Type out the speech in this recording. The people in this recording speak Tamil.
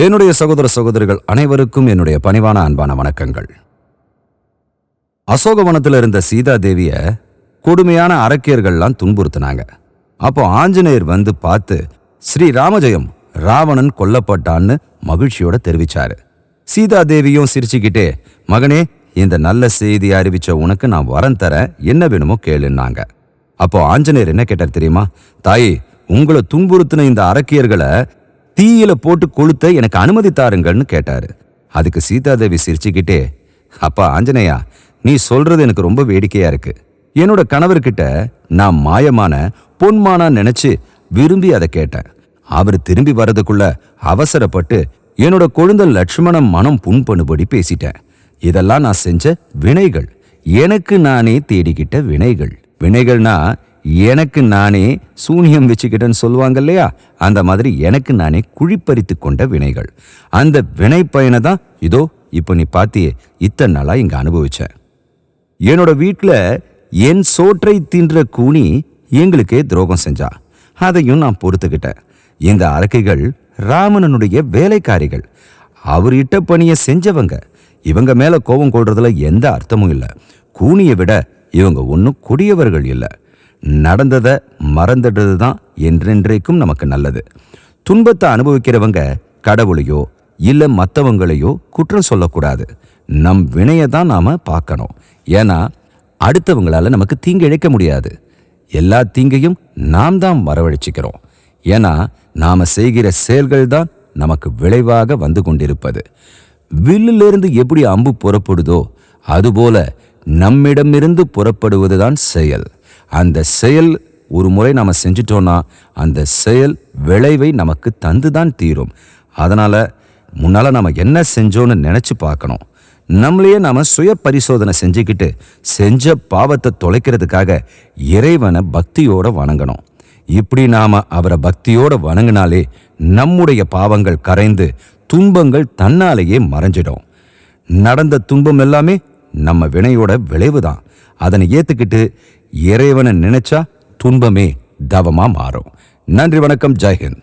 என்னுடைய சகோதர சகோதரிகள் அனைவருக்கும் என்னுடைய பணிவான அன்பான வணக்கங்கள். அசோகவனத்தில் இருந்த சீதா தேவிய கொடுமையான அரக்கியர்கள்லாம் துன்புறுத்தினாங்க. அப்போ ஆஞ்சநேயர் வந்து பார்த்து ஸ்ரீ ராமஜெயம், ராவணன் கொல்லப்பட்டான்னு மகிழ்ச்சியோட தெரிவிச்சாரு. சீதா தேவியும் சிரிச்சுக்கிட்டே, மகனே, இந்த நல்ல செய்தி அறிவிச்ச உனக்கு நான் வரம் தரேன், என்ன வேணுமோ கேளுன்னாங்க. அப்போ ஆஞ்சநேயர் என்ன கேட்டார் தெரியுமா? தாயே, உங்களை துன்புறுத்தின இந்த அரக்கியர்களை தீயில போட்டு கொளுத்த எனக்கு அனுமதி தாருங்கள்னு கேட்டாரு. அதுக்கு சீதாதேவி சிரிச்சுக்கிட்டே, அப்பா ஆஞ்சநேயா, நீ சொல்றது எனக்கு ரொம்ப வேடிக்கையா இருக்கு. என்னோட கணவர்கிட்ட நான் மாயமான பொன்மானா நினைச்சு விரும்பி அதை கேட்டேன். அவர் திரும்பி வர்றதுக்குள்ள அவசரப்பட்டு என்னோட கொழுந்தல் லட்சுமணன் மனம் புண்பணுபடி பேசிட்டேன். இதெல்லாம் நான் செஞ்ச வினைகள், எனக்கு நானே தேடிக்கிட்ட வினைகள். வினைகள்னா எனக்கு நானே சூனியம் வச்சுக்கிட்டேன்னு சொல்லுவாங்க இல்லையா, அந்த மாதிரி எனக்கு நானே குழிப்பறித்து கொண்ட வினைகள். அந்த வினை பயனை தான் இதோ இப்போ நீ பாத்தியே இத்தனை நாளா இங்க அனுபவிச்சேன். என்னோட வீட்டுல என் சோற்றை தின்ற கூனி எங்களுக்கே துரோகம் செஞ்சா, அதையும் நான் பொறுத்துக்கிட்டேன். இந்த அரக்கைகள் ராமனனுடைய வேலைக்காரிகள், அவர் இட்ட பணியை செஞ்சவங்க. இவங்க மேல கோபம் கொள்றதுல எந்த அர்த்தமும் இல்லை. கூனியை விட இவங்க ஒன்றும் கொடியவர்கள் இல்லை. நடந்ததை மறந்துடுறது தான் என்றென்றைக்கும் நமக்கு நல்லது. துன்பத்தை அனுபவிக்கிறவங்க கடவுளையோ இல்ல மற்றவங்களையோ குற்றம் சொல்லக்கூடாது. நம் வினையை தான் நாம பார்க்கணும். ஏன்னா அடுத்தவங்களால நமக்கு தீங்கு இழைக்க முடியாது. எல்லா தீங்கையும் நாம் தான் வரவழைச்சிக்கிறோம். ஏன்னா நாம செய்கிற செயல்கள் தான் நமக்கு விளைவாக வந்து கொண்டிருப்பது. வில்லிலிருந்து எப்படி அம்பு புறப்படுதோ அதுபோல நம்மிடமிருந்து புறப்படுவதுதான் செயல். அந்த செயல் ஒரு முறை நாம செஞ்சிட்டோம்னா அந்த செயல் விளைவை நமக்கு தந்துதான் தீரும். அதனால முன்னால நாம என்ன செஞ்சோன்னு நினைச்சு பார்க்கணும். நம்மளையே நாம சுய பரிசோதனை செஞ்சுக்கிட்டு செஞ்ச பாவத்தை தொலைக்கிறதுக்காக இறைவனை பக்தியோட வணங்கணும். இப்படி நாம அவரை பக்தியோட வணங்கினாலே நம்முடைய பாவங்கள் கரைந்து துன்பங்கள் தன்னாலேயே மறைஞ்சிடும். நடந்த துன்பம் எல்லாமே நம்ம வினையோட விளைவுதான். அதனை ஏத்துக்கிட்டு இறைவனை நினைச்சா துன்பமே தவமா மாறும். நன்றி, வணக்கம், ஜெய்ஹிந்த்.